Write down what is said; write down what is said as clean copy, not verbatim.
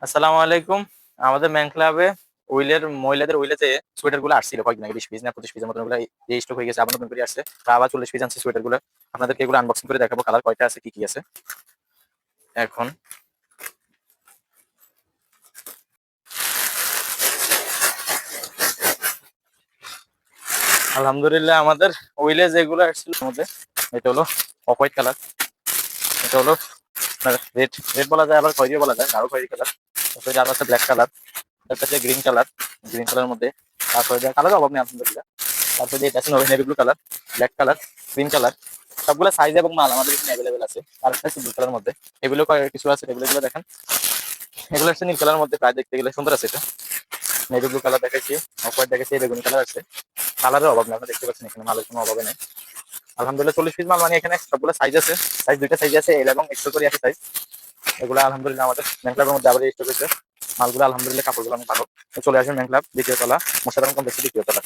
আসসালামু আলাইকুম। আমাদের ম্যান ক্লাবে মহিলাদের উইলে যে সোয়েটার গুলো আসছিল কয়েকদিন আগে 20 পিস না 25 পিসের মতন ওগুলো স্টক হয়ে গেছে, আবার নতুন করে আসছে। তা আবার 40 পিস আনছে সোয়েটার গুলো। আপনাদেরকে এগুলো আনবক্সিং করে দেখাবো কালার কয়টা আছে, কি কি আছে। এখন আলহামদুলিল্লাহ আমাদের উইলে যেগুলো আসছিল ওর মধ্যে এটা হলো অফ হোয়াইট কালার, এটা হলো রেড রেড বলা যায়, আবার খয়েরিও বলা যায়, আরো খয়েরি কালার। তারপরে আরো আছে ব্ল্যাক কালার, তারপরে আছে গ্রিন কালার, গ্রিন কালারের মধ্যে। তারপরে কালার অভাব নেই আলহামদুলিল্লাহ। তারপরে এটা আছে navy blue colour, black colour, green colour. সবগুলো সাইজ এবং মাল আমাদের এখানে অ্যাভেলেবেল আছে। আর একটা আছে ব্লু কালার মধ্যে। এগুলো কিছু আছে, এগুলো দেখেন। এগুলো হচ্ছে নীল কালার মধ্যে, প্রায় দেখতে গেলে সুন্দর আছে। এটা নেভি ব্লু কালার দেখাচ্ছি, অফ হোয়াইট দেখাচ্ছি, বেগুনি কালার আছে। কালারের অভাব নেই, আপনারা দেখতে পাচ্ছেন এখানে মালের কোনো অভাবে নেই। আলহামদুলিল্লাহ 40 পিস মাল, মানে এখানে সবগুলো সাইজ আছে। সাইজ দুইটা সাইজ আছে, এল এবং এক্সেল করে আছে সাইজ। এগুলো আলহামদুলিল্লাহ আমাদের ম্যান ক্লাবের মধ্যে আবার স্টক হয়েছে মালগুলো। আলহামদুলিল্লাহ কাপড়গুলো অনেক ভালো। তো চলে আসবেন ম্যান ক্লাব, দ্বিতীয় তলা, মোশাররফ কমপ্লেক্সের দ্বিতীয় তলা।